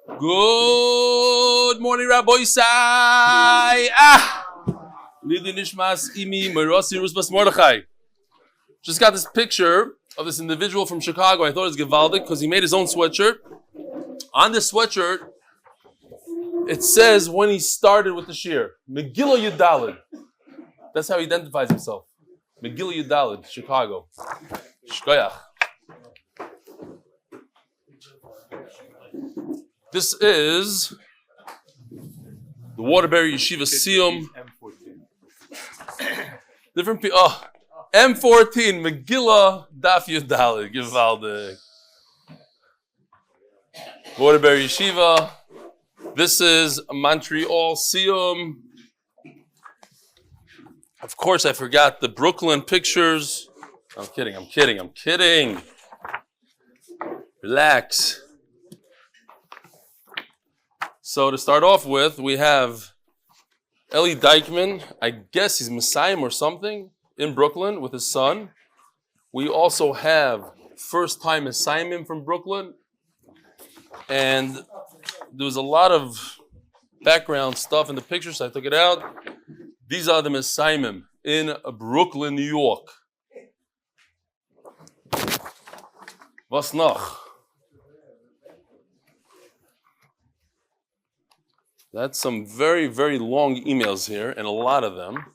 Good morning, Rabbi Isai. Lili Nishmas Imi Merosi Rusbas Mordechai. Just got this picture of this individual from Chicago. I thought it was Givaldic because he made his own sweatshirt. On this sweatshirt, it says when he started with the shir, Megillah Yudalid. That's how he identifies himself. Megillah Yudalid, Chicago. Shkoyach. This is the Waterbury Yeshiva Siyum. Different people. Oh, M14, Megillah Daf Yudalid, Givaldic. Waterbury Yeshiva. This is Montreal Siyum. Of course, I forgot the Brooklyn pictures. I'm kidding. Relax. So to start off with, we have Eli Dykman. I guess he's Messiah or something in Brooklyn with his son. We also have first-time assignment from Brooklyn. And there was a lot of background stuff in the pictures, so I took it out. These are the Messiahim in Brooklyn, New York. Was noch? That's some very, very long emails here, and a lot of them.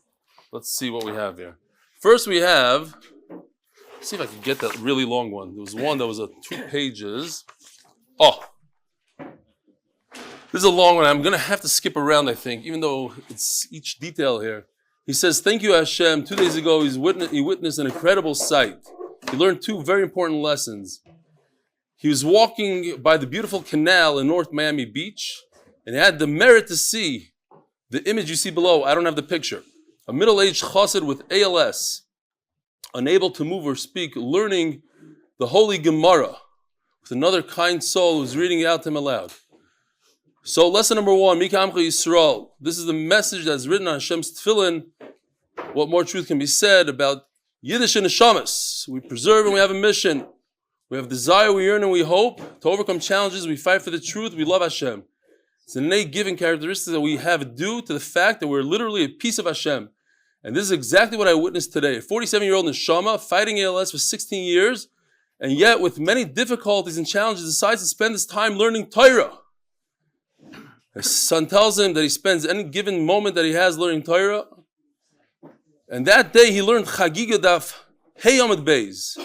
Let's see what we have here. First we have, let's see if I can get that really long one. There was one that was 2 pages. Oh, this is a long one. I'm going to have to skip around, I think, even though it's each detail here. He says, thank you, Hashem. 2 days ago, he witnessed an incredible sight. He learned 2 very important lessons. He was walking by the beautiful canal in North Miami Beach, and he had the merit to see the image you see below. I don't have the picture. A middle-aged chassid with ALS, unable to move or speak, learning the holy Gemara with another kind soul who's reading it out to him aloud. So lesson number 1, Mika Amcha Yisrael. This is the message that's written on Hashem's tefillin. What more truth can be said about Yiddish and Neshamas? We preserve and we have a mission. We have desire, we yearn and we hope. To overcome challenges, we fight for the truth, we love Hashem. It's an innate given characteristic that we have due to the fact that we're literally a piece of Hashem. And this is exactly what I witnessed today. A 47-year-old Neshama fighting ALS for 16 years, and yet with many difficulties and challenges decides to spend his time learning Torah. His son tells him that he spends any given moment that he has learning Torah. And that day he learned Chagigah Daf Yomi Chagigah,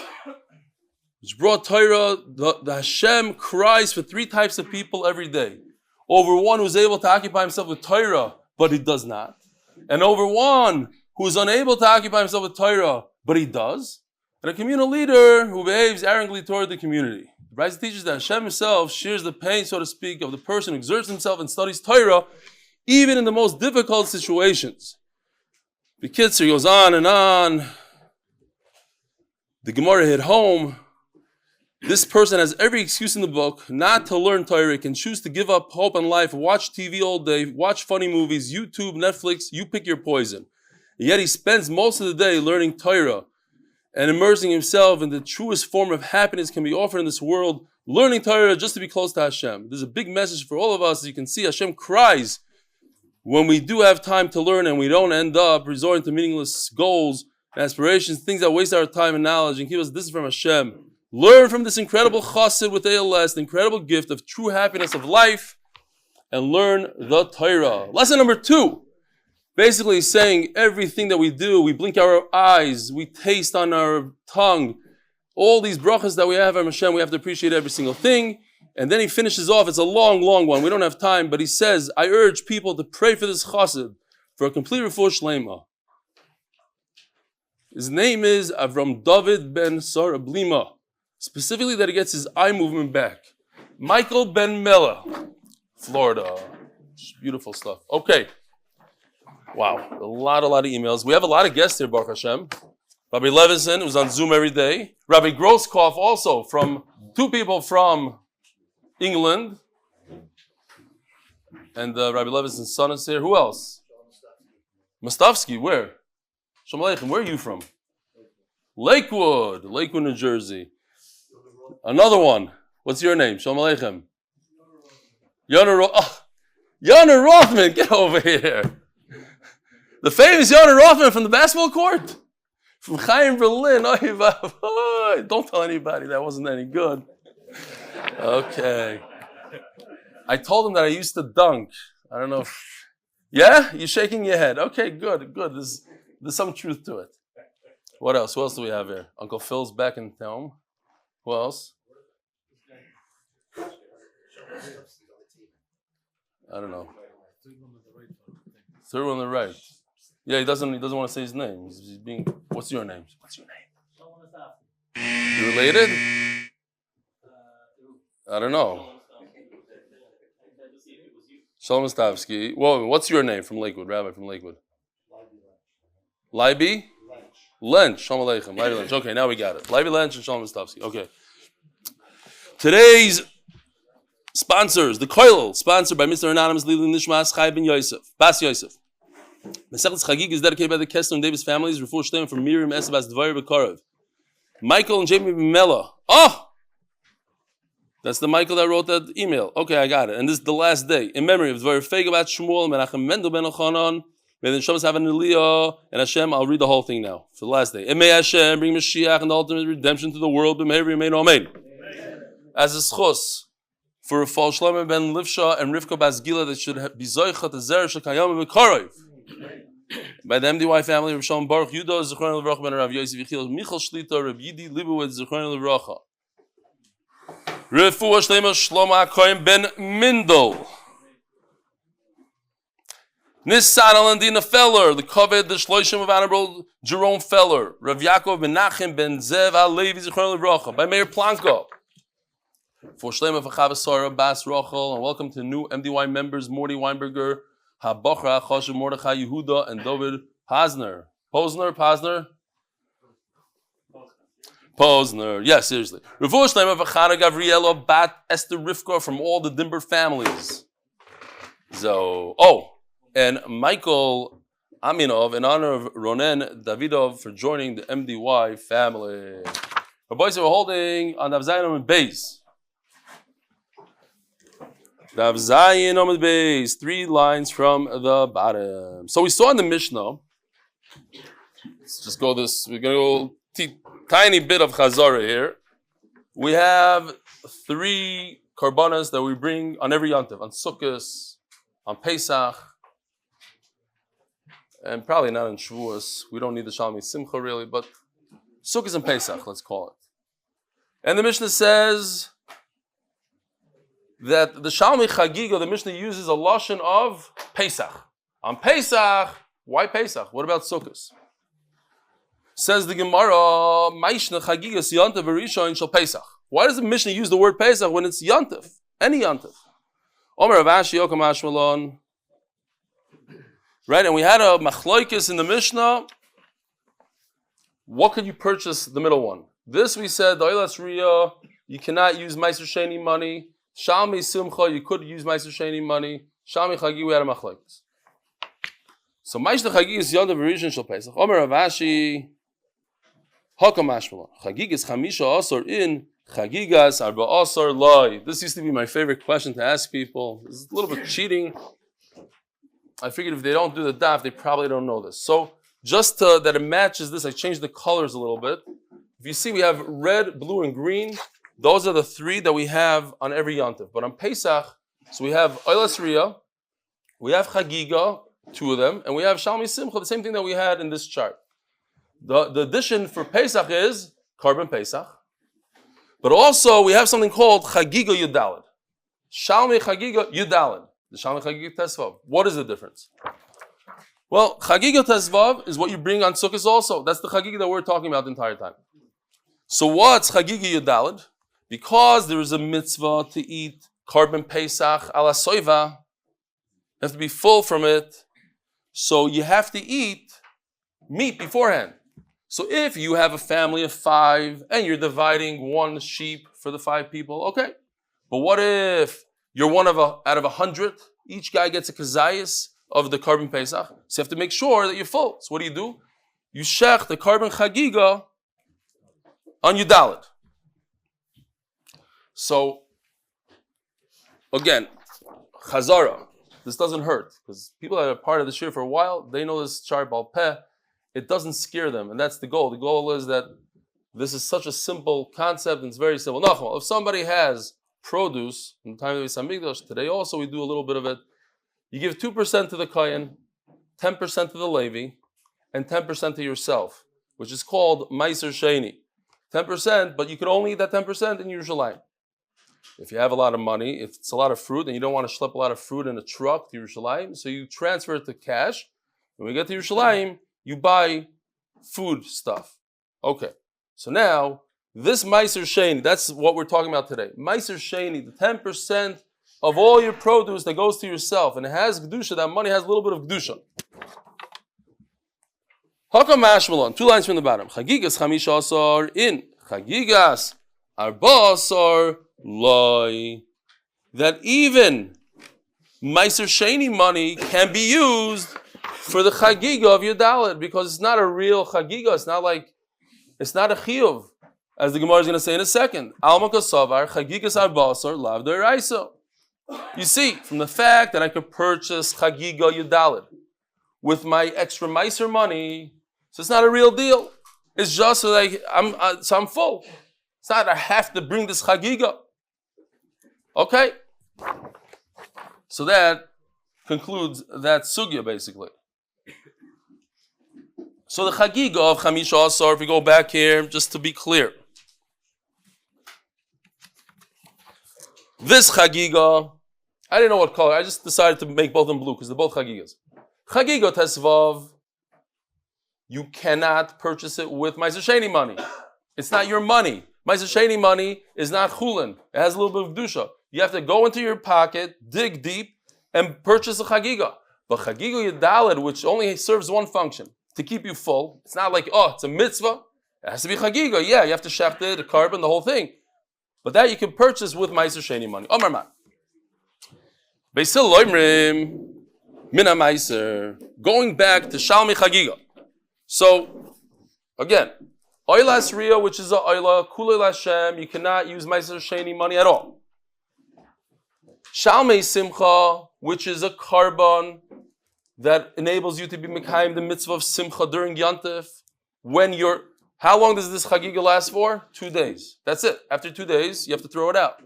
which brought Torah. The Hashem cries for 3 types of people every day. Over one who's able to occupy himself with Torah, but he does not. And over one who is unable to occupy himself with Torah, but he does. And a communal leader who behaves arrogantly toward the community. The Brisa teaches that Hashem himself shares the pain, so to speak, of the person who exerts himself and studies Torah, even in the most difficult situations. The Kitzur goes on and on. The Gemara hit home. This person has every excuse in the book not to learn Torah. He can choose to give up hope on life, watch TV all day, watch funny movies, YouTube, Netflix, you pick your poison. And yet he spends most of the day learning Torah and immersing himself in the truest form of happiness can be offered in this world, learning Torah just to be close to Hashem. There's a big message for all of us. As you can see, Hashem cries when we do have time to learn and we don't end up resorting to meaningless goals and aspirations, things that waste our time and knowledge and keep us distant from Hashem. Learn from this incredible chassid with ALS, the incredible gift of true happiness of life, and learn the Torah. Lesson number 2. Basically saying everything that we do, we blink our eyes, we taste on our tongue, all these brachas that we have from Hashem, we have to appreciate every single thing. And then he finishes off, it's a long, long one, we don't have time, but he says, I urge people to pray for this chassid, for a complete refuah shlema. His name is Avram David ben Sarah Blima. Specifically that he gets his eye movement back. Michael Ben Mella, Florida. Beautiful stuff. Okay. Wow. A lot of emails. We have a lot of guests here, Baruch Hashem. Rabbi Levinson, who's on Zoom every day. Rabbi Grosskopf also, from 2 people from England. And Rabbi Levinson's son is here. Who else? Mustafsky, where? Shalom Aleichem, where are you from? Lakewood, New Jersey. Another one. What's your name? Shalom Aleichem. Yonah Rothman, get over here. The famous Yonah Rothman from the basketball court. From Chaim Berlin. Don't tell anybody that wasn't any good. Okay. I told him that I used to dunk. I don't know if... Yeah? You're shaking your head. Okay, good. There's some truth to it. What else? Who else do we have here? Uncle Phil's back in town. Who else? I don't know. Third one on the right. Yeah, he doesn't want to say his name. He's being. What's your name? You related? I don't know. Shalom Stefansky. Whoa, what's your name from Lakewood? Rabbi from Lakewood. Leiby? Lench. Shalom Aleichem. Leiby Lench. Okay, now we got it. Leiby Lench and Shalom Stefansky. Okay. Today's sponsors, the Koilel, sponsored by Mr. Anonymous Lili Nishmas Chai Ben Yosef, Bas Yosef. Mesechus Chagigah is dedicated by the Kessler and Davis families. Refuah Shleima from Miriam Esabas Dvair Bekarov. Michael and Jamie Mela. Oh! That's the Michael that wrote that email. Okay, I got it. And this is the last day. In memory of Dvair Fegabat Shmuel, Menachem Mendel Ben Elchanan, may the Neshamas have an Eliyah, and Hashem, I'll read the whole thing now, for the last day. And may Hashem bring Mashiach and the ultimate redemption to the world. B'meir Amen. Amen. As a schos, for Refuah Shleima ben Livsha and Rivka Bas Gila that should be Zoichat Azer Shekayam Bekarov. By the MDY family, Rav Shalom Baruch Yudo, Zechron Levracha ben Rav Yosef Yechiel, Michal Shlita, Rav Yidi Libowitz, Zechron Levracha. Refuah Shleima Shlomo HaKohen ben Mindel. Nissan Alandina Feller, the Kovet, the Shloishim of Honorable Jerome Feller, Rav Yaakov ben Nachem ben Zev HaLevi, Zechron Levracha. By Meir Planko. For Shleima V'Chava Sarah Bas Rochel, and welcome to new MDY members, Morty Weinberger, Habachra, Choshev Mordechai Yehuda, and David Posner. Posner. Yes, seriously. Refuah Shleima V'Chana Gavriela Bat Esther Rivka from all the Dimber families. And Michael Aminov in honor of Ronen Davidov for joining the MDY family. The boys are holding on Daf Zayin and Beis. Daf Zayin Amud Beis, 3 lines from the bottom. So we saw in the Mishnah. Let's just go this. We're going to go tiny bit of Chazara here. We have 3 Korbanos that we bring on every Yontif, on Sukkot, on Pesach, and probably not on Shavuos. We don't need the Shalmi Simcha really, but Sukkot and Pesach, let's call it. And the Mishnah says that the Shalmi Chagigah, the Mishnah uses a lashon of Pesach. On Pesach, why Pesach? What about Sukkot? Says the Gemara, Ma'ishna Chagigah Yontif V'Rishon Shel Pesach. Why does the Mishnah use the word Pesach when it's Yontif? Any Yontif. Omer Avashi Yokam Ashmalon. Right, and we had a machloikis in the Mishnah. What could you purchase the middle one? This we said, the Oilas Riyah, you cannot use Ma'aser Sheni money. Shalmi Simcha, you could use Ma'aser Sheni money. Shalmi Chagigah, we had a machlokes. So Ma'aser Chagigah is Yontif V'Rishon Shel Pesach. Omer Avashi, Hakam Ashmalon. Chagigah is Chamisha Asor in, Chagigas Arba Asor Loi. This used to be my favorite question to ask people. It's a little bit cheating. I figured if they don't do the daf, they probably don't know this. So just that it matches this, I changed the colors a little bit. If you see, we have red, blue, and green. Those are the 3 that we have on every Yontif. But on Pesach, so we have Oilas Riyah, we have Chagigah, 2 of them, and we have Shalmi Simcha, the same thing that we had in this chart. The addition for Pesach is Korban Pesach. But also, we have something called Chagigah Yudalad. Shalmi Chagigah Yudalad. The Shalmi Chagigah Tesvav. What is the difference? Well, Chagigah Tesvav is what you bring on Sukkot also. That's the Chagigah that we're talking about the entire time. So what's Chagigah Yudalad? Because there is a mitzvah to eat Korban Pesach ala soiva, you have to be full from it. So you have to eat meat beforehand. So if you have a family of 5 and you're dividing 1 sheep for the 5 people, okay. But what if you're one of out of 100? Each guy gets a kazayas of the Korban Pesach. So you have to make sure that you're full. So what do? You shech the Korban Chagigah on Yudalad. So, again, Chazara. This doesn't hurt because people that are part of the shir for a while, they know this chart bal peh. It doesn't scare them, and that's the goal. The goal is that this is such a simple concept and it's very simple. If somebody has produce in the time of the Beis Hamikdash, today also we do a little bit of it. You give 2% to the Kohen, 10% to the Levi, and 10% to yourself, which is called Ma'aser Sheni. 10%, but you can only eat that 10% in Yerushalayim. If you have a lot of money, if it's a lot of fruit, and you don't want to schlep a lot of fruit in a truck to Yerushalayim, so you transfer it to cash. When we get to Yerushalayim, you buy food stuff. Okay, so now, this Ma'aser Sheni, that's what we're talking about today. Ma'aser Sheni, the 10% of all your produce that goes to yourself, and it has Kedusha, that money has a little bit of Kedusha. Hakam Mashmalon, 2 lines from the bottom. Chagigas Chamisha Asar in, Chagigas Arba Asar Loi. That even Ma'aser Sheni money can be used for the Chagigah of your Dalet, because it's not a real Chagigah. It's not a Chiyuv, as the Gemara is going to say in a second. Alma Kasavar Chagigas Arbasar Lav Deraisa. You see, from the fact that I could purchase Chagigah Yudalit with my extra Ma'aser money, so it's not a real deal. It's just like I'm full. It's not I have to bring this Chagigah. Okay, so that concludes that sugya basically. So the Chagigah of Chamisha Asar, if we go back here, just to be clear. This Chagigah, I didn't know what color, I just decided to make both of them blue because they're both Chagigahs. Chagigah Tesvav, you cannot purchase it with Ma'aser Sheni money. It's not your money. Ma'aser Sheni money is not chulin. It has a little bit of Kedusha. You have to go into your pocket, dig deep, and purchase a Chagigah. But Chagigah Yedaled, which only serves one function, to keep you full. It's not like, it's a mitzvah. It has to be Chagigah. Yeah, you have to shechter, the carbon, the whole thing. But that you can purchase with Ma'aser Sheni money. Omar man. Beisil loimrim mina Ma'aser. Going back to Shalmi Chagigah. So, again, Oilas Ria, which is a Oila, Kulei Lashem, you cannot use Ma'aser Sheni money at all. Shalmei Simcha, which is a carbon that enables you to be Mekayim the mitzvah of Simcha during Yantif. How long does this Chagigah last for? 2 days. That's it. After 2 days, you have to throw it out.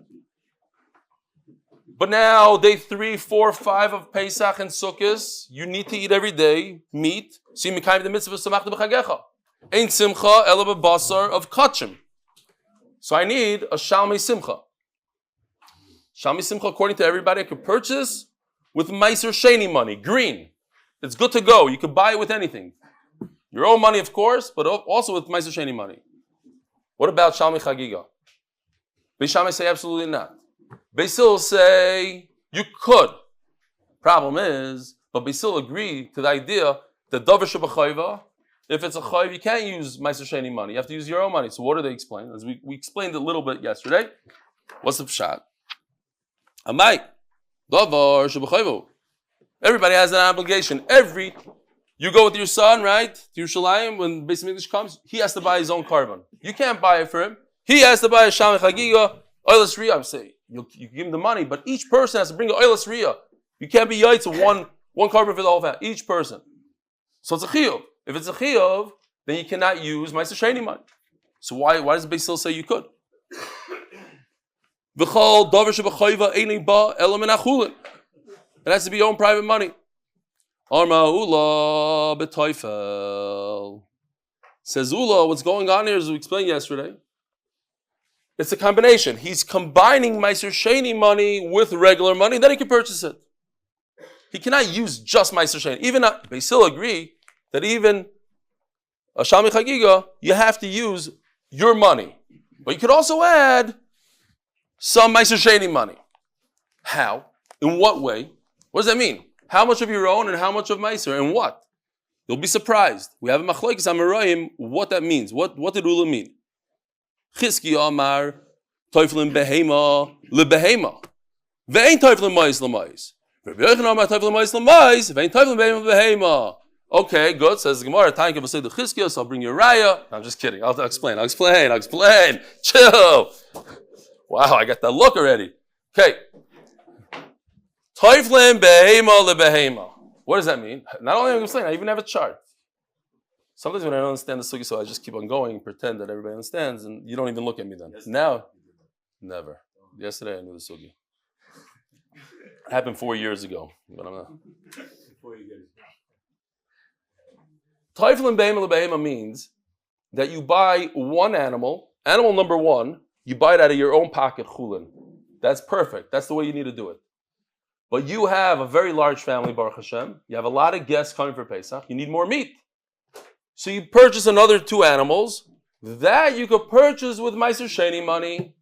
But now, day 3, 4, 5 of Pesach and Sukkot, you need to eat every day meat. So you Mekayim the mitzvah of Samachta B'chagecha. Ein Simcha ela b'basar of Kachim. So I need a Shalmei Simcha. Shalmei Simcha, according to everybody, I could purchase with Ma'aser Sheni money, green. It's good to go. You could buy it with anything. Your own money, of course, but also with Ma'aser Sheni money. What about Shalmei Chagigah? Beis Shammai say absolutely not. Beis Hillel say you could. Problem is, but Beis Hillel agree to the idea that Davar Shebachayva, if it's a chayv, you can't use Ma'aser Sheni money. You have to use your own money. So what do they explain? As we explained a little bit yesterday. What's the pshat? Amai, Davar Shebachayva. Everybody has an obligation. You go with your son, right, to Yerushalayim, when Beis Hamikdash comes, he has to buy his own carbon. You can't buy it for him. He has to buy a Shalmei Chagigah, Oilas Riyah. I'm saying, you give him the money, but each person has to bring an Oilas Riyah. You can't be yaitz one carbon for the whole family, each person. So it's a chiyuv. If it's a chiyuv, then you cannot use Ma'aser Sheni money. So why does Beis Hillel say you could? V'chol davar shebachayva einei ba ela min achulin. It has to be your own private money. Arma Ula b'toifel. Says Ula, what's going on here, as we explained yesterday, it's a combination. He's combining Ma'aser Sheni money with regular money, then he can purchase it. He cannot use just Ma'aser Sheni. Even Beis Hillel agree that even a Shalmei Chagigah, you have to use your money. But you could also add some Ma'aser Sheni money. How? In what way? What does that mean? How much of your own and how much of Ma'aser and what? You'll be surprised. We have a machlokes amarayim what that means. What did Ula mean? Chizki Amar Teuflin Behemah LeBehemah. Ve'ein Teuflin Ma'is LeMa'is. Rabbi Yochanan Amar Teuflin Ma'is LeMa'is. Ve'ein Teuflin Behemah LeBehemah. Okay, good. Says the Gemara. Time can say the Chizkiya, so I'll bring you a raya. I'm just kidding. I'll explain. Chill. Wow, I got that look already. Okay. Toiflin behemah lebehemah. What does that mean? Not only am I explaining, I even have a chart. Sometimes when I don't understand the sugi, so I just keep on going and pretend that everybody understands, and you don't even look at me then. Now, never. Yesterday I knew the sugi. It happened 4 years ago, but I'm not. Toiflin behemah lebehemah means that you buy one animal number one, you buy it out of your own pocket, chulin. That's perfect. That's the way you need to do it. But you have a very large family, Baruch Hashem. You have a lot of guests coming for Pesach. You need more meat. So you purchase another 2 animals. That you could purchase with Ma'aser Sheni money.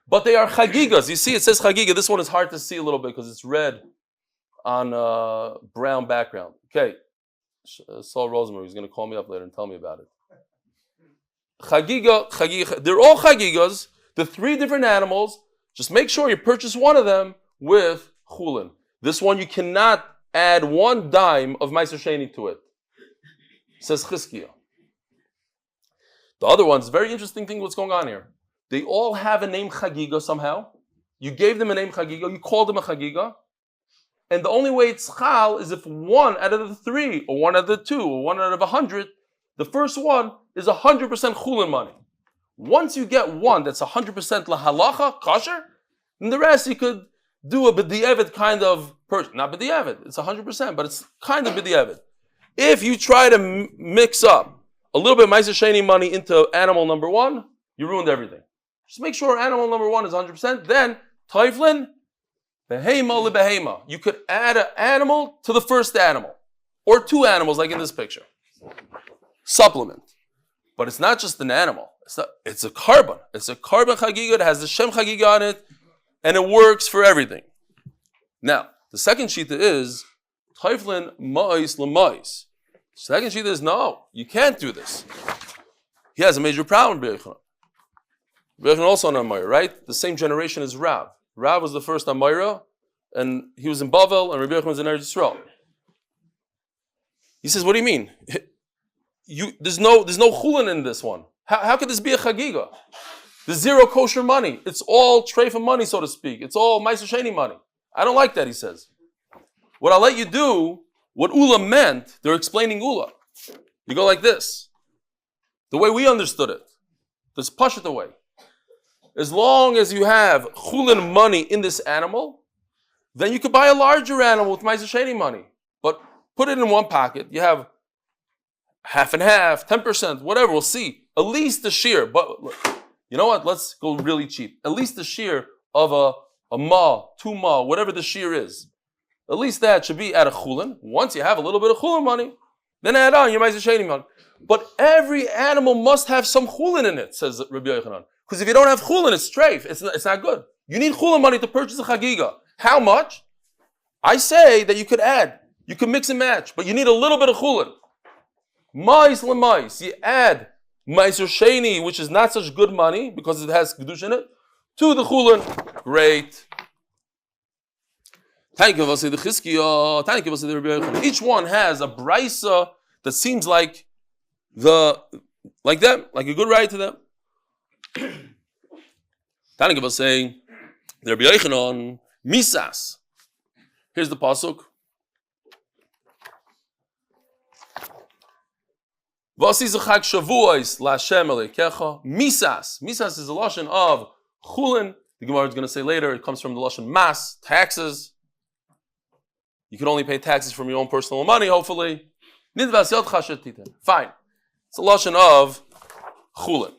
But they are chagigahs. You see, it says chagigah. This one is hard to see a little bit because it's red on a brown background. Okay. Saul Rosenberg is going to call me up later and tell me about it. Chagigah. They're all chagigahs. The 3 different animals. Just make sure you purchase one of them with chulin. This one you cannot add 1 dime of Ma'aser Sheni to it. Says Chizkiah. The other ones, very interesting thing what's going on here. They all have a name Chagigah somehow. You gave them a name Chagigah, you called them a Chagigah. And the only way it's chal is if 1 out of the 3, or 1 out of the 2, or 1 out of 100, the first one is 100% chulin money. Once you get 1 that's 100% lahalacha, kosher, then the rest you could do a b'di'evet kind of person. Not b'di'evet, it's 100%, but it's kind of b'di'evet. If you try to mix up a little bit of Ma'aser Sheni money into animal number 1, you ruined everything. Just make sure animal number 1 is 100%. Then, Toiflin, Behemah lebehemah. You could add an animal to the first animal. Or 2 animals, like in this picture. Supplement. But it's not just an animal. It's a carbon. It's a carbon chagigah. It has the Shem chagigah on it. And it works for everything. Now, the second shita is Toiflin ma'is l'ma'is. Second shita is no, you can't do this. He has a major problem, Behemah. Behemah also an Amayra, right? The same generation as Rav. Rav was the first Amayra, and he was in Bavel, and Rebbe was in Eretz Yisrael. He says, what do you mean? There's no chulin in this one. How could this be a chagigah? There's 0 kosher money. It's all treifa money, so to speak. It's all Ma'aser Sheni money. I don't like that, he says. What I'll let you do, what Ula meant, they're explaining Ula. You go like this. The way we understood it. Let's push it away. As long as you have chulin money in this animal, then you could buy a larger animal with Ma'aser Sheni money. But put it in one pocket. You have half and half, 10%, whatever, we'll see. At least the shear. But you know what? Let's go really cheap. At least the shear of a ma, 2 ma, whatever the shear is. At least that should be at a chulin. Once you have a little bit of chulin money, then add on your Ma'aser Sheni money. But every animal must have some chulin in it, says Rabbi Yochanan. Because if you don't have chulin, it's treif. It's not good. You need chulin money to purchase a chagigah. How much? I say that you could add. You can mix and match, but you need a little bit of chulin. Mais lemais. You add Ma'aser Sheni, which is not such good money because it has kedush in it, to the chulin. Great. Each one has a brisa that seems like them, like a good right to them. Tanya was saying, Rabbi Yochanan, misas. Here's the pasuk. Misas. Misas is a lashon of chulin. The Gemara is going to say later, it comes from the lashon mas, taxes. You can only pay taxes from your own personal money, hopefully. Fine. It's a lashon of chulin.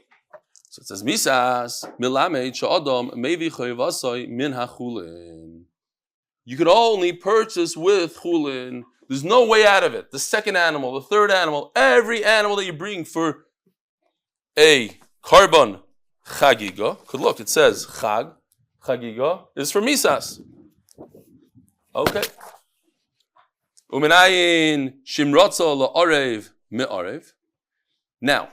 So it says, misas, milamed sha'adam mevi chayvasai min hachulin. You can only purchase with chulin. There's no way out of it. The second animal, the third animal, every animal that you bring for a carbon chagigah. Could look, it says chagigah is for misas. Okay. Uminayin shimratza la'arev me'arev. Now,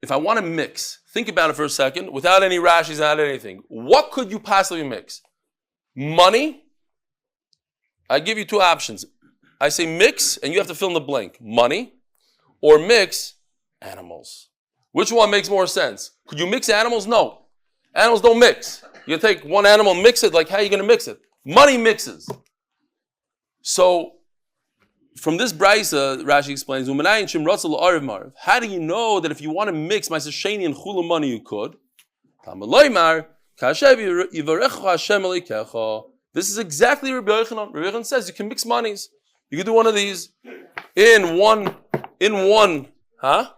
if I want to mix, think about it for a second, without any Rashis, without anything. What could you possibly mix? Money? I give you 2 options. I say mix, and you have to fill in the blank. Money, or mix animals. Which one makes more sense? Could you mix animals? No. Animals don't mix. You take one animal and mix it, like how are you going to mix it? Money mixes. So, from this brisa, Rashi explains, how do you know that if you want to mix Ma'aser Sheni and Chula money, you could? This is exactly what Rabbi Yochanan says. You can mix monies. You can do one of these in one, huh?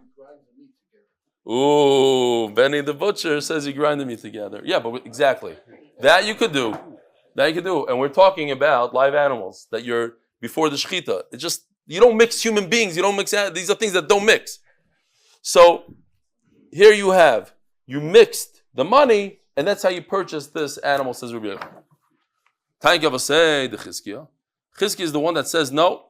Ooh, Benny the butcher says you grind the meat together. Yeah, but exactly. That you could do. And we're talking about live animals that you're before the shechita. It's just, you don't mix human beings. You don't mix, these are things that don't mix. So, here you mixed the money, and that's how you purchased this animal, says Rabbi Yochanan. Tank of say the Chizkiah. Chizkiah is the one that says no.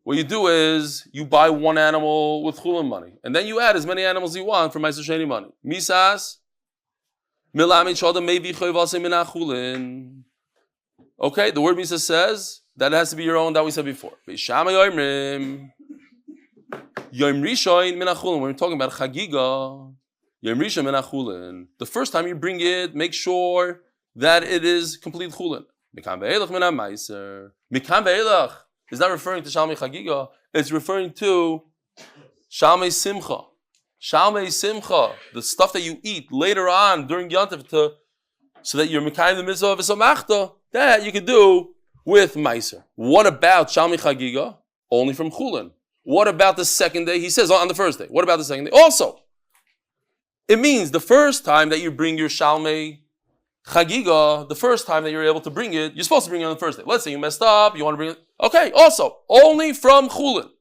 What you do is you buy one animal with chulin money, and then you add as many animals as you want for Ma'aser Sheni money. Misas milamid shodam maybe choyvasei mina chulin. Okay, the word Misa says that it has to be your own. That we said before. Beishama yoimrim yom rishon mina chulin. When we're talking about Chagigah, yom rishon mina chulin. The first time you bring it, make sure that it is complete chulin. Mikam ve'elach mina ma'aser. Mikam ve'elach is not referring to Shalmei Chagigah. It's referring to Shalmei Simcha. Shalmei Simcha, the stuff that you eat later on during Yontif, so that you're Mekayim the mitzvah of V'samachta, that you can do with Ma'aser. What about Shalmei Chagigah? Only from chulin. What about the second day? He says on the first day. What about the second day? Also, it means the first time that you bring your Shalmei Chagigah, the first time that you're able to bring it, you're supposed to bring it on the first day. Let's say you messed up, you want to bring it. Okay, also, only from chulin.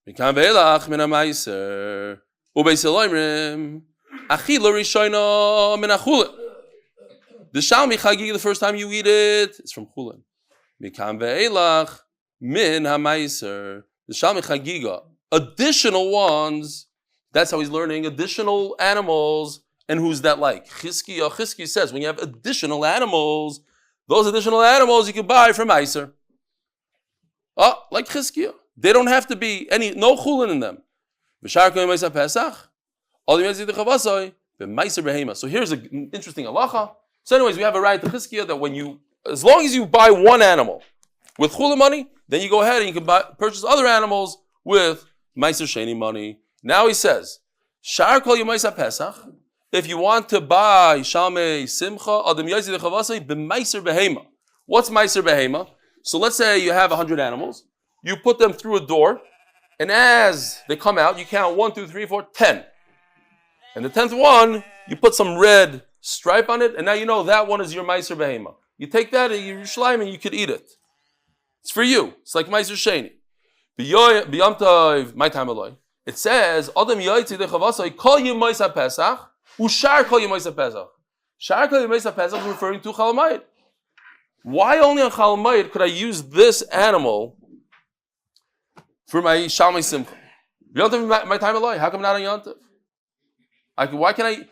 The Shalmei Chagigah, the first time you eat it, it's from chulin. The Shalmei Chagigah, additional ones. That's how he's learning additional animals. And who's that like? Chizkiah says when you have additional animals, those additional animals you can buy from Ma'aser. Oh, like Chizkiah. They don't have to be no chulin in them. So here's an interesting halacha. So anyways, we have a right to Chizkiah that as long as you buy one animal with chulin money, then you go ahead and you can purchase other animals with Ma'aser Sheni money. Now he says, Shar kol Yomais Pesach. If you want to buy Shalmei Simcha, Adam Yazi Dechavasei b'Ma'aser Behemah. What's Ma'aser Behemah? So let's say you have 100 animals. You put them through a door, and as they come out, you count 1, 2, 3, 4, 10. And the 10th one, you put some red stripe on it, and now you know that one is your Ma'aser Behemah. You take that in Yerushalayim and you could eat it. It's for you. It's like Ma'aser Sheni. B'yom tov, my time aloi. It says, Adam Yaitzi Dechavasei kol Yomais Pesach. Ushar kol Yomais Pesach. Shar kol Yomais Pesach is referring to Chol Hamoed. Why only on Chol Hamoed could I use this animal for my Shalmei Simcha? Yontif, my time alone. How come not on Yontif? Why can I?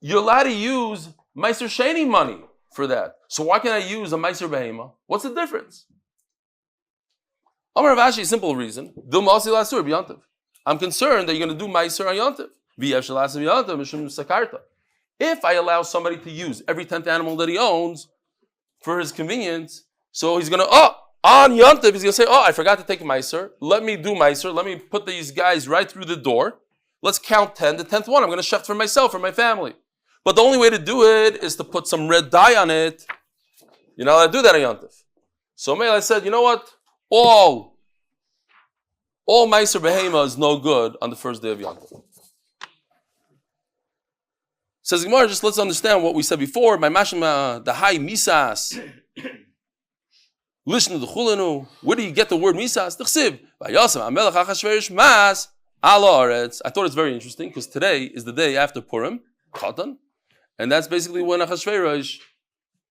You're allowed to use Ma'aser Sheni money for that. So why can't I use a Ma'aser Behemah? What's the difference? Amar Rav Ashi, simple reason. I'm concerned that you're going to do Ma'aser on Yontif. If I allow somebody to use every 10th animal that he owns for his convenience, so he's going to, on Yontif, he's going to say, I forgot to take Ma'aser. Let me do Ma'aser. Let me put these guys right through the door. Let's count 10. The 10th one, I'm going to shecht for myself, for my family. But the only way to do it is to put some red dye on it. You're not allowed to do that on Yontif. So I said, you know what? All Ma'aser Behemah is no good on the first day of Yontif. Says Gemara, just let's understand what we said before. By Mashma, the high misas. Listen to the chulenu. Where do you get the word misas? T'chsiv. Vayasam amelach achashverosh mas ala aretz. I thought it's very interesting because today is the day after Purim, Chatan, and that's basically when Achashverosh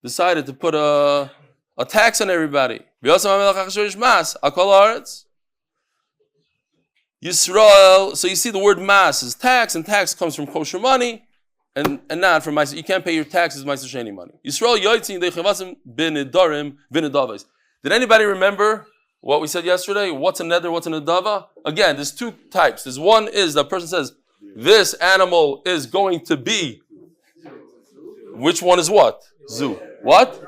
decided to put a tax on everybody. Vayasam amelach achashverosh mas al kol aretz. Yisrael. So you see the word mas is tax, and tax comes from kosher money. And not from Ma'aser. You can't pay your taxes Ma'aser Sheni money. Yisrael yoytzin dechevasim b'nedarim v'nedavos. Did anybody remember what we said yesterday? What's a neder? What's a nedava? Again, there's two types. There's one is the person says this animal is going to be. Which one is what? Zoo. What?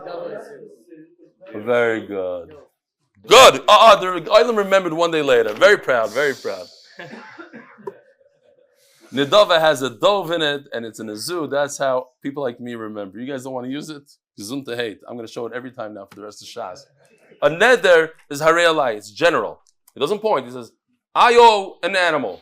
Very good. Good. The island remembered one day later. Very proud. Very proud. Nidava has a dove in it, and it's in a zoo. That's how people like me remember. You guys don't want to use it? Gesund hate. I'm going to show it every time now for the rest of Shas. A neder is harei alai. It's general. He doesn't point. He says, I owe an animal.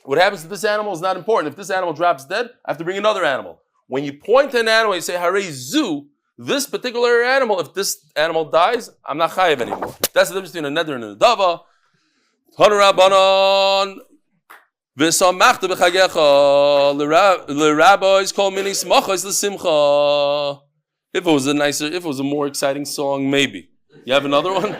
What happens to this animal is not important. If this animal drops dead, I have to bring another animal. When you point to an animal, you say, harei zu, this particular animal, if this animal dies, I'm not chayiv anymore. That's the difference between a neder and a dava. Hanurabanon. V'samachta b'chagecha. The rabbis call mini smachos the Simcha. If it was a more exciting song, maybe. You have another one?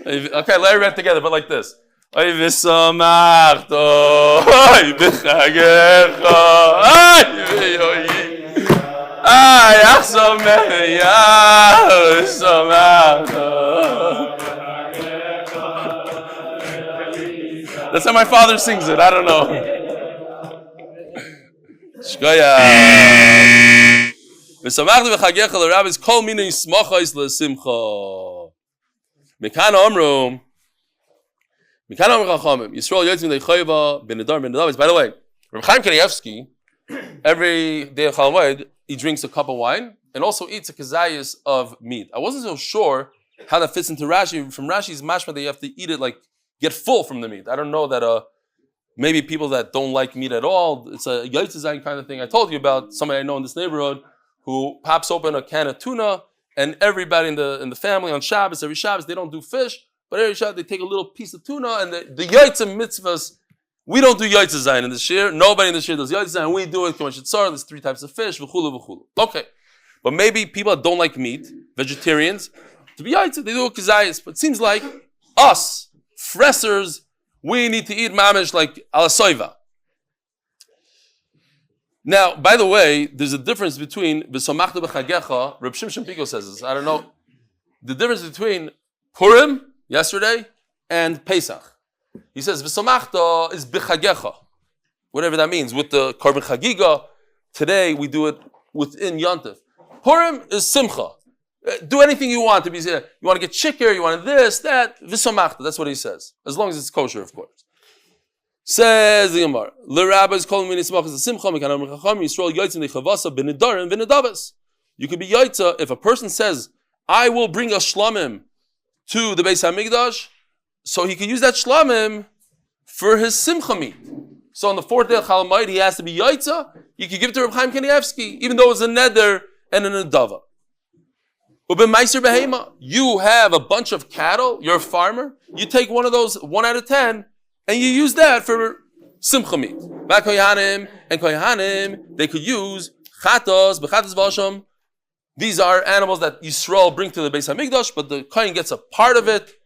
Okay, let me read together, but like this. Oy v'samachta, oy b'chagecha, ay achsameya, v'samachta. That's how my father sings it. I don't know. Shkoya. V'samachta v'chagecha, the rabbis call minei smachos l'simcha. Mekana amru. Mekana amru chachamim. Yisrael yotzim leichayva b'nedar b'nedavis. By the way, Reb Chaim Kanievsky, every day of Chol Hamoed, he drinks a cup of wine and also eats a kazayas of meat. I wasn't so sure how that fits into Rashi. From Rashi's mashma, that you have to eat it like get full from the meat. I don't know that maybe people that don't like meat at all, it's a yaitzazayin kind of thing. I told you about somebody I know in this neighborhood who pops open a can of tuna, and everybody in the family on Shabbos, every Shabbos, they don't do fish, but every Shabbos they take a little piece of tuna, and the yaitza mitzvahs, we don't do yaitzazayin in this year. Nobody in this year does yaitzazayin. We do it. There's 3 types of fish. V'chulu v'chulu. Okay, but maybe people that don't like meat, vegetarians, to be yaitza, they do a kazayas. But it seems like us, fressers, we need to eat mamish like alasoiva. Now, by the way, there's a difference between v'samachta b'chagecha. Reb Shimshon Pico says this. I don't know the difference between Purim yesterday and Pesach. He says v'samachta is b'chagecha, whatever that means. With the Korban Chagigah, today we do it within Yontif. Purim is Simcha. Do anything you want to be. You want to get chicken, you want this, that. V'samachta. That's what he says. As long as it's kosher, of course. Says the Gemara, the rabbis calling me nismachas the Simcha. Mekanam Chacham Yisrael yotzim lechavasa b'nedarim v'nedavas. You could be yotza if a person says, "I will bring a shlamim to the Beis Hamikdash," so he can use that shlamim for his Simcha meat. So on the 4th day of Chol Hamoed, he has to be yotza. You can give it to Reb Chaim Kanievsky, even though it's a neder and a nedava. Ma'aser Behemah, you have a bunch of cattle, you're a farmer, you take one of those 1 out of 10, and you use that for Simcha meat. Kohanim and Kohanim, they could use chatos, bechatos v'asham. These are animals that Yisrael bring to the Beis Hamikdash, but the Kohen gets a part of it.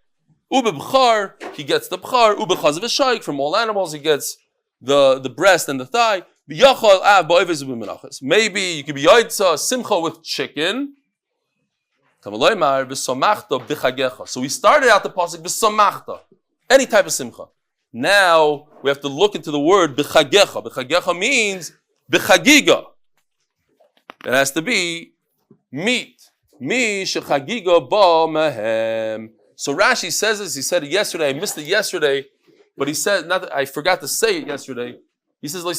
B'char, he gets the b'char. B'chaz v'shayik, from all animals, he gets the breast and the thigh. Maybe you could be yaitza, simcha with chicken. So we started out the pasuk b'samachta, any type of simcha. Now we have to look into the word b'chagecha. B'chagecha means b'chagigah. It has to be meat. Mi shechagiga ba mehem. So Rashi says this. He said it yesterday. I missed it yesterday, but he said not. I forgot to say it yesterday. He says what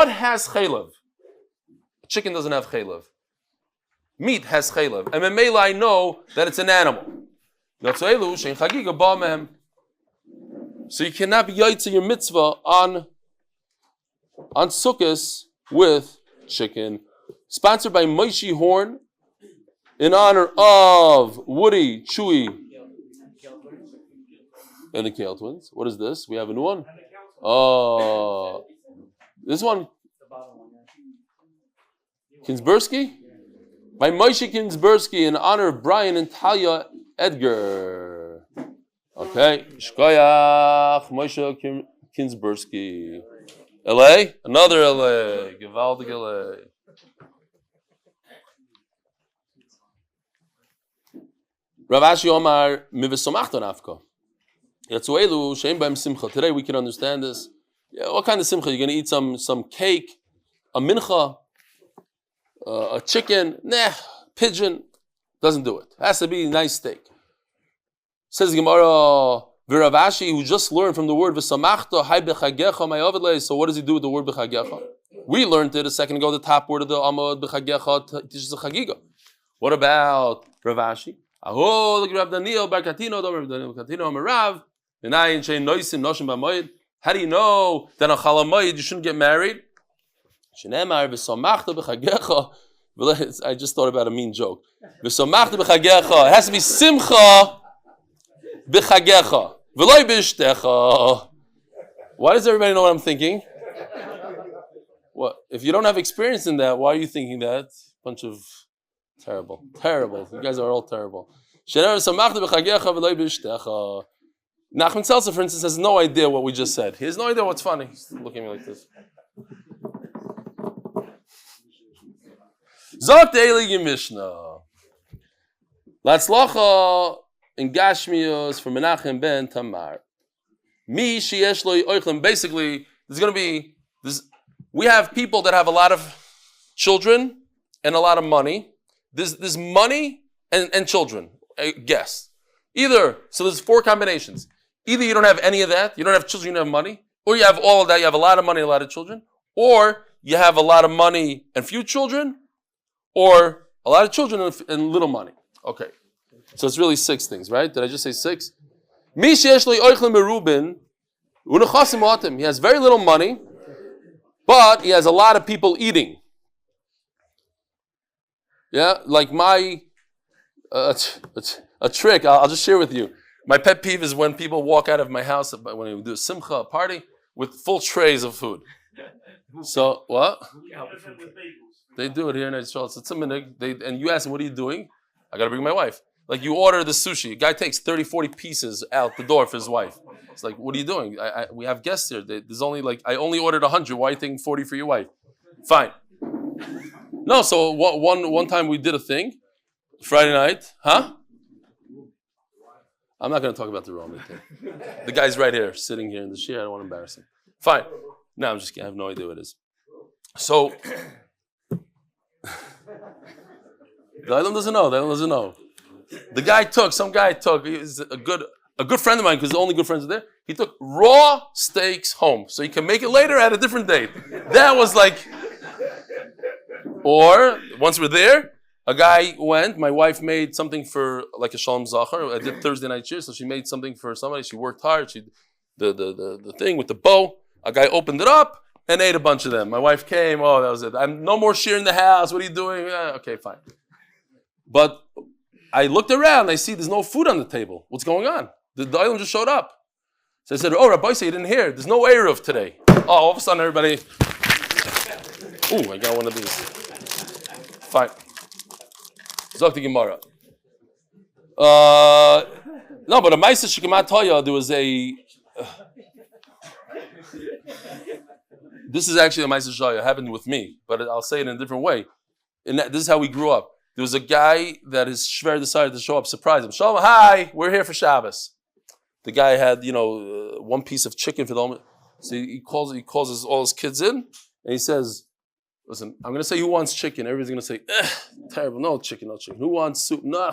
has chaylev? Chicken doesn't have chaylev. Meat has chaylev. And memela I know that it's an animal. So you cannot be yaitza your mitzvah on Sukkos with chicken. Sponsored by Moshe Horn in honor of Woody, Chewy, and the Kale Twins. What is this? We have a new one? Oh, this one? Kinsbursky? By Moshe Kinsbursky in honor of Brian and Talia Edgar. Okay. Shkoyach, Moshe Kinsbursky. LA? Another LA. Gewaldig LA. Rav Ashi Omar, Mivesomachta Nafka. Today we can understand this. Yeah, what kind of simcha? You're going to eat some cake, a mincha, a chicken, pigeon. Doesn't do it. Has to be a nice steak. Says Gemara, Rav Ashi, who just learned from the word v'samachta hay b'chagecha ma'avid. So what does he do with the word b'chagecha? We learned it a second ago. The top word of the amud b'chagecha teaches the Chagigah. What about Rav Ashi? Aho, look at Rav Daniel bar Katino, Rav Daniel Katino Amarav. How do you know that on Chalamayid you shouldn't get married? I just thought about a mean joke. It has to be Simcha b'chagecha. Why does everybody know what I'm thinking? What? If you don't have experience in that, why are you thinking that? Bunch of terrible. You guys are all terrible. Nachman Seltzer, for instance, has no idea what we just said. He has no idea what's funny. He's looking at me like this. Zot Eli Mishnah. Latzlacha in Gashmios for Menachem ben Tamar. Mi sheyesh lo oichlem. Basically, there's going to be this. We have people that have a lot of children and a lot of money. There's money and children. Guess. So there's 4 combinations. Either you don't have any of that, you don't have children, you don't have money, or you have all of that, you have a lot of money and a lot of children, or you have a lot of money and few children, or a lot of children and little money. Okay. So it's really 6 things, right? Did I just say 6? He has very little money, but he has a lot of people eating. Yeah, like my a trick I'll just share with you. My pet peeve is when people walk out of my house when we do a Simcha, a party, with full trays of food. So, what? They do it here in Israel. It's a minute. And you ask them, what are you doing? I got to bring my wife. Like you order the sushi. A guy takes 30, 40 pieces out the door for his wife. It's like, what are you doing? We have guests here. There's only I only ordered 100. Why are you taking 40 for your wife? Fine. No, so one time we did a thing. Friday night. Huh? I'm not going to talk about the Roman thing. The guy's right here, sitting here in the chair. I don't want to embarrass him. Fine. No, I'm just kidding. I have no idea what it is. So, the Ilam doesn't know. Some guy took, he's a good friend of mine, because the only good friends are there. He took raw steaks home, so he can make it later at a different date. That was or once we're there, a guy went, my wife made something for like a Shalom Zachar. I did Thursday night cheer, so she made something for somebody. She worked hard. The thing with the bow. A guy opened it up and ate a bunch of them. My wife came, that was it. I'm no more shear in the house. What are you doing? Okay, fine. But I looked around, I see there's no food on the table. What's going on? The island just showed up. So I said, Rabbi, you didn't hear. There's no Eruv today. All of a sudden everybody, I got one of these. Fine. Zok the Gemara. No, but a Ma'aser Sheni, there was a. This is actually a Ma'aser Sheni. It happened with me, but I'll say it in a different way. This is how we grew up. There was a guy that his shver decided to show up, surprise him. Shalom, hi, we're here for Shabbos. The guy had, one piece of chicken for the whole. So he calls all his kids in, and he says, listen, I'm going to say who wants chicken. Everybody's going to say, terrible, no chicken. Who wants soup? Nah.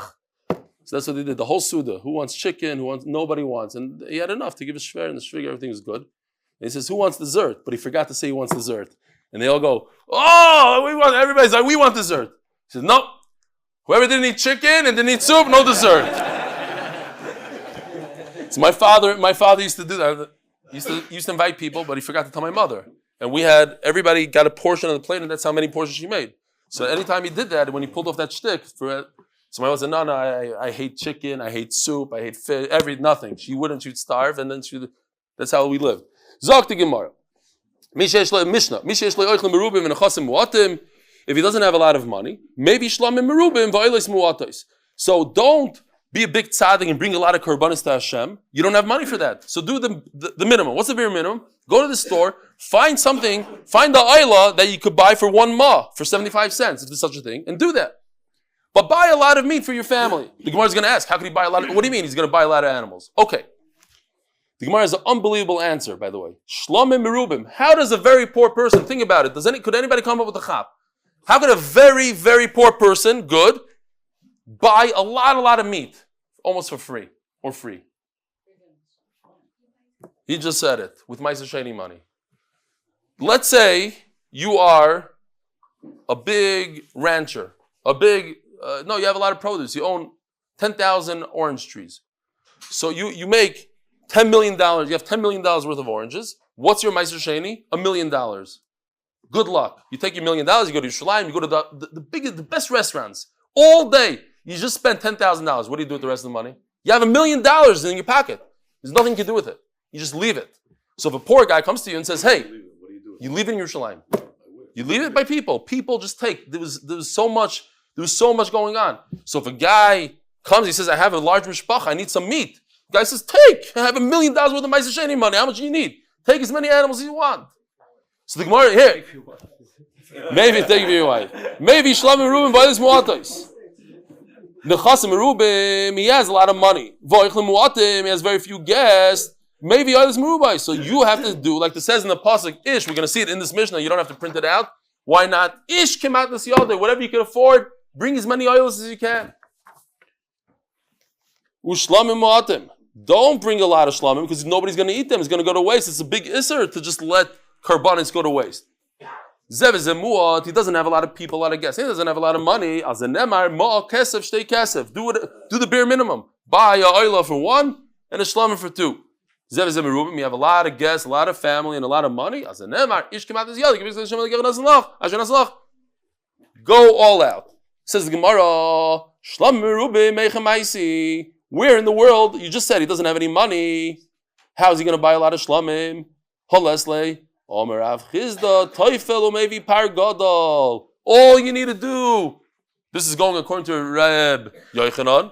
So that's what they did, the whole Suda. Who wants chicken? Nobody wants. And he had enough to give a shver, and the shver, everything was good. And he says, who wants dessert? But he forgot to say he wants dessert. And they all go, everybody's like, we want dessert. He says, no. Whoever didn't eat chicken and didn't eat soup, no dessert. So my father used to do that. He used to invite people, but he forgot to tell my mother. And everybody got a portion of the plate, and that's how many portions she made. So anytime he did that, when he pulled off that shtick, so my mother said, no, I hate chicken, I hate soup, I hate fish, nothing. She'd starve, and then that's how we lived. Zok the Gemara. If he doesn't have a lot of money, maybe shlamim merubim va'elis muatos. So don't be a big tzaddik and bring a lot of korbanos to Hashem. You don't have money for that. So do the minimum. What's the bare minimum? Go to the store, find the ayla that you could buy for 1 ma, for 75 cents, if there's such a thing, and do that. But buy a lot of meat for your family. The Gemara is going to ask, how can he buy a lot of, what do you mean he's going to buy a lot of animals? Okay. The Gemara has an unbelievable answer, by the way. Shlomim merubim. How does a very poor person, think about it, could anybody come up with a chap? How could a very, very poor person, good, buy a lot of meat, almost for free, or free? He just said it, with Ma'aser Sheni money. Let's say you are a big rancher, you have a lot of produce. You own 10,000 orange trees. So you make $10 million, you have $10 million worth of oranges. What's your Ma'aser Sheni? $1 million. Good luck. You take your $1 million, you go to Yerushalayim, you go to the best restaurants. All day, you just spent $10,000. What do you do with the rest of the money? You have $1 million in your pocket. There's nothing you can do with it. You just leave it. So if a poor guy comes to you and says, hey, you leave it in Yerushalayim. You leave it by people. People just take. There was so much going on. So if a guy comes, he says, I have a large mishpacha, I need some meat. The guy says, take. I have $1 million worth of Ma'aser Sheni money. How much do you need? Take as many animals as you want. So the Gemara here. Maybe take if you want. Maybe Shlam Merubim by this Muatos. Nechasim Merubim, he has a lot of money. Voichlem Muatim, he has very few guests. Maybe others Merubai. So you have to do, like it says in the Pasuk, Ish, we're going to see it in this Mishnah, you don't have to print it out. Why not? Ish came out this Yalday. Whatever you can afford, bring as many oils as you can. Ushlamim Muatim. Don't bring a lot of shlamim because nobody's going to eat them. It's going to go to waste. It's a big isser to just let Korbanos go to waste. Zev Zemuat, he doesn't have a lot of people, a lot of guests. He doesn't have a lot of money. Azanemar, Ma'a Kesef, Shtei Kesef. Do the bare minimum. Buy a oila for one and a shlamim for two. Zev Zemerubim, you have a lot of guests, a lot of family, and a lot of money. Azanemar, Ish Kemat is Yad, go all out. Says the Gemara, Shlam Merubim, Meichamaisi. Where in the world, you just said he doesn't have any money. How is he going to buy a lot of shlamim? Holesle, Omer Av Chizda, Teufel, maybe Par Gadol. All you need to do. This is going according to Reb Yochanan.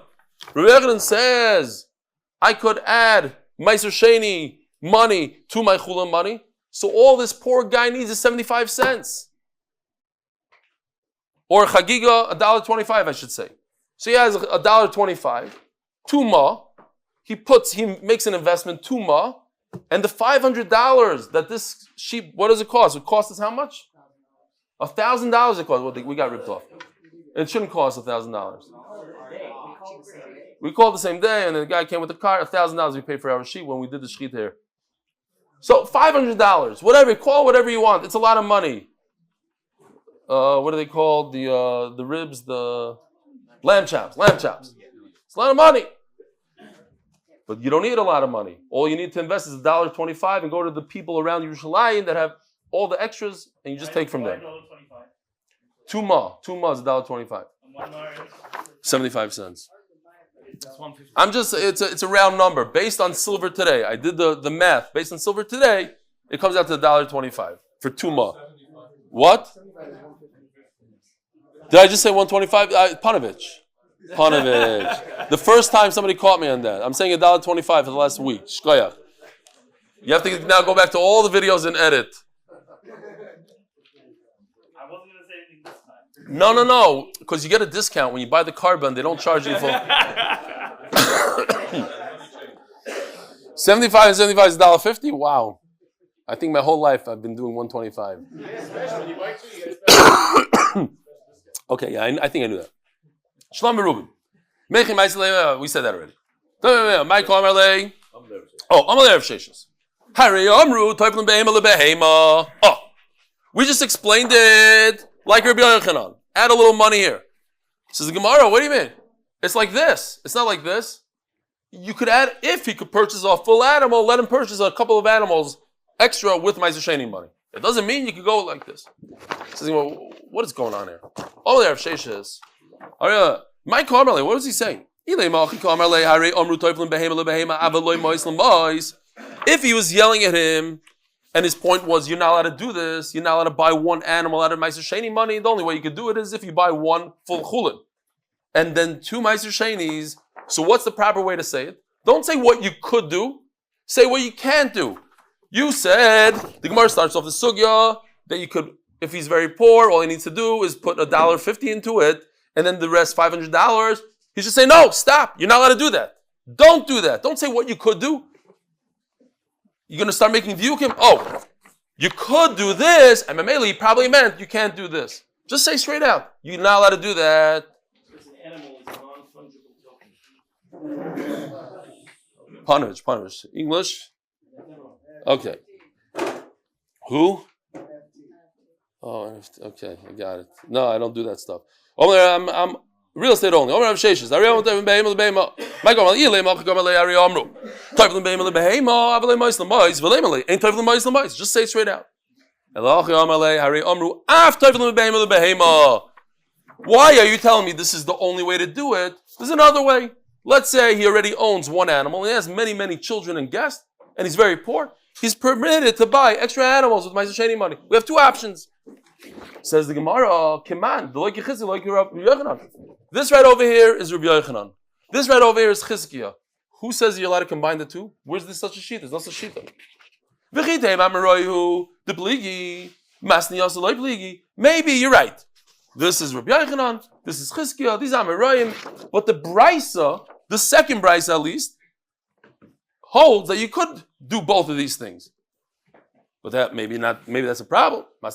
Reb Yochanan says, I could add Ma'aser Sheni money to my chula money. So all this poor guy needs is 75 cents. Or Chagigah, $1.25, I should say. So he has $1.25. 2 ma, he makes an investment 2 ma, and the $500 that this sheep, what does it cost? It costs us how much? $1,000 it costs. Well, we got ripped off. It shouldn't cost $1,000. We called the same day, and the guy came with the car. $1,000 we paid for our sheep when we did the shechit here. So $500, whatever, call whatever you want. It's a lot of money. What are they called? The ribs, the lamb chops. It's a lot of money. But you don't need a lot of money. All you need to invest is $1.25 and go to the people around Yerushalayim that have all the extras and you just take from them. 2 ma is $1.25. 75 cents. It's a round number. Based on silver today, I did the math. Based on silver today, it comes out to $1.25 for 2 ma. What? Did I just say 125? Panovich. The first time somebody caught me on that. I'm saying $1.25 for the last week. Shkoyach. You have to now go back to all the videos and edit. I wasn't going to say anything this time. No. Because you get a discount when you buy the carbon. They don't charge you for... 75 and 75 is $1.50? Wow. I think my whole life I've been doing 125. Okay, yeah, I think I knew that. Shlam Merubim. We said that already. Amalei Sheshis. Hari Amru Toiflim Behemah Behemah. Oh, we just explained it like Rabbi Yochanan. Add a little money here. Says the Gemara, what do you mean? It's like this. It's not like this. You could add, if he could purchase a full animal, let him purchase a couple of animals extra with Ma'aser Sheni money. It doesn't mean you could go like this. Says, well, what is going on here? Oh, there, Sheshis. My Karmele, what is he saying? If he was yelling at him, and his point was, you're not allowed to do this, you're not allowed to buy one animal out of Ma'aser Sheni money, the only way you could do it is if you buy one full chulin. And then 2 Ma'aser Shenis. So what's the proper way to say it? Don't say what you could do, say what you can't do. You said, the Gemara starts off the sugya, that you could, if he's very poor, all he needs to do is put $1.50 into it, and then the rest $500, he should say, no, stop, you're not allowed to do that. Don't do that. Don't say what you could do. you're going to start making diukim? Oh, you could do this, and Mameli probably meant you can't do this. Just say straight out. You're not allowed to do that. Because an animal is a non-fungible token. Punish. English? Okay. Who? Oh, okay, I got it. No, I don't do that stuff. I'm real estate only. Michael, just say it straight out. Why are you telling me this is the only way to do it? There's another way. Let's say he already owns one animal and he has many, many children and guests, and he's very poor. He's permitted to buy extra animals with Ma'aser Sheni money. We have two options. Says the Gemara, this right over here is Rabbi Yochanan. This right over here is Chizkiah. Who says you're allowed to combine the two? Where's this such a sheet? There's not such a sheet. Maybe you're right. This is Rabbi Yochanan, this is Chizkiah, these are Amoraim. But the Brisa, the second Brisa at least, holds that you could do both of these things. But that maybe that's a problem. It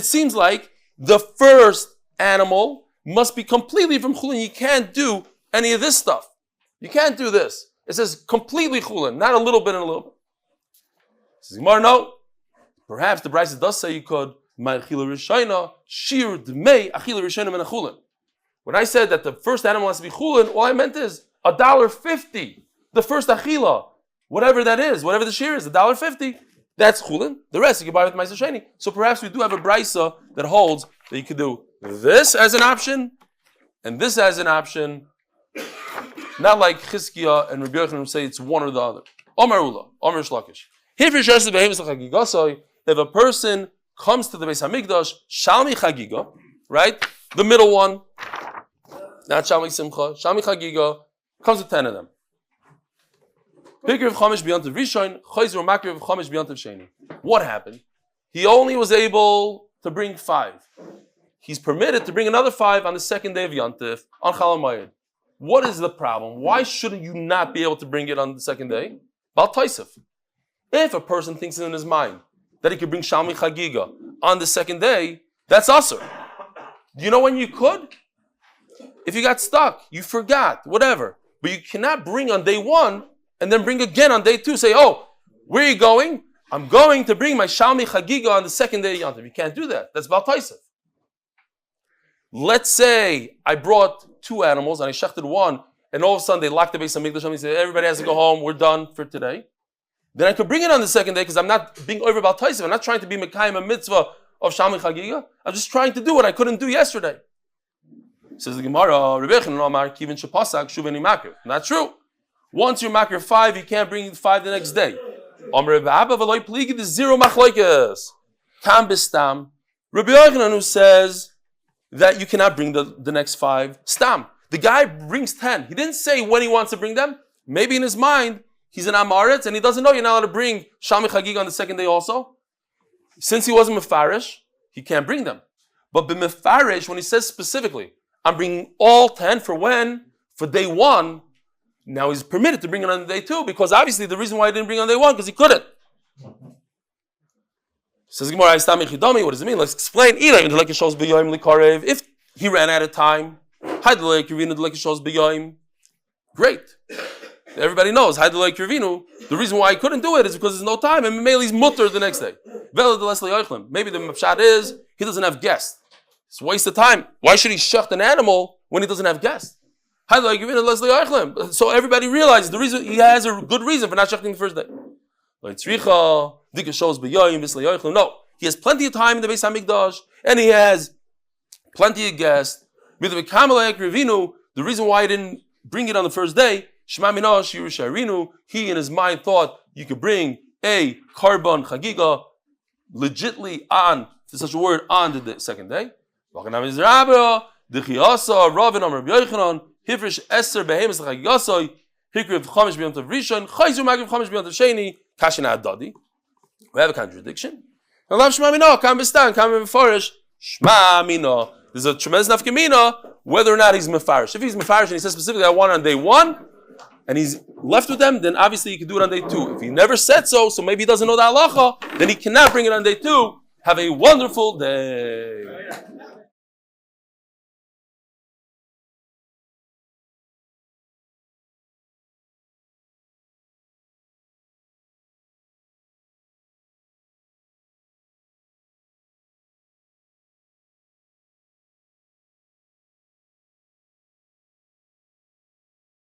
seems like the first animal must be completely from chulin. You can't do any of this stuff. You can't do this. It says completely chulin, not a little bit and a little bit. Says Gemara, no. Perhaps the Brisa does say you could. When I said that the first animal has to be chulin, all I meant is $1.50. The first achila, whatever that is, whatever the shear is, $1.50. That's chulin. The rest you can buy with Ma'aser Sheni. So perhaps we do have a brisa that holds that you could do this as an option and this as an option. Not like Chizkiah and Rabbi Yochanan who say it's one or the other. Omar Ula, Omar Shlakish. If a person comes to the Beis Hamikdash, Shalmi Chagigah, right? The middle one, not Shalmi Simcha, Shalmi Chagigah, comes with 10 of them. What happened? He only was able to bring 5. He's permitted to bring another 5 on the second day of Yantif, on Chol Hamoed. What is the problem? Why shouldn't you not be able to bring it on the second day? Bal Taisef. If a person thinks in his mind that he could bring Shalmi Chagigah on the second day, that's usher. Do you know when you could? If you got stuck, you forgot, whatever. But you cannot bring on day 1 and then bring again on day 2. Say, oh, where are you going? I'm going to bring my Shalmi Chagigah on the second day of Yantiv. You can't do that. That's Bal Taisef. Let's say I brought 2 animals and I shechted one, and all of a sudden they locked the Beis Hamikdash and they said, everybody has to go home, we're done for today. Then I could bring it on the second day because I'm not being over Bal Taisef. I'm not trying to be Mekayim a mitzvah of Shalmi Chagigah. I'm just trying to do what I couldn't do yesterday. Says the Gemara, not true. Once you're makir 5, you can't bring 5 the next day. There's 0 machlokes. Kam bistam. Rabbi Yochanan who says that you cannot bring the next 5. Stam. The guy brings 10. He didn't say when he wants to bring them. Maybe in his mind, he's an Amaretz and he doesn't know you're not allowed to bring Shalmi Chagigah on the second day also. Since he wasn't Mefarish, he can't bring them. But b'Mefarish, when he says specifically, I'm bringing all 10 for when? For day 1. Now he's permitted to bring it on day 2 because obviously the reason why he didn't bring it on day 1 because he couldn't. Says Gemara, what does it mean? Let's explain. If he ran out of time, great. Everybody knows the reason why he couldn't do it is because there's no time and Mameli's mutter the next day. Maybe the mapshat is he doesn't have guests. It's a waste of time. Why should he shecht an animal when he doesn't have guests? So everybody realizes the reason he has a good reason for not shechting the first day. No, he has plenty of time in the Beis Hamikdash and he has plenty of guests. The reason why he didn't bring it on the first day, he in his mind thought you could bring a Korban Chagigah legitly on, to such a word, on the second day. Hifrish Eser Behemah Chagigasoi, Hikriv Chamish B'Yom Tov Rishon, Chayzu Magriv Chamish B'Yom Tov Sheni, Kashina Adadi. We have a contradiction. Shma Mino, Kam Bistan, Kam Mefarish, Shma Mino. There's a tremendous nafkamina whether or not he's Mefarish. If he's Mefarish and he says specifically, I want it on day 1, and he's left with them, then obviously he can do it on day 2. If he never said so maybe he doesn't know the halacha, then he cannot bring it on day 2. Have a wonderful day.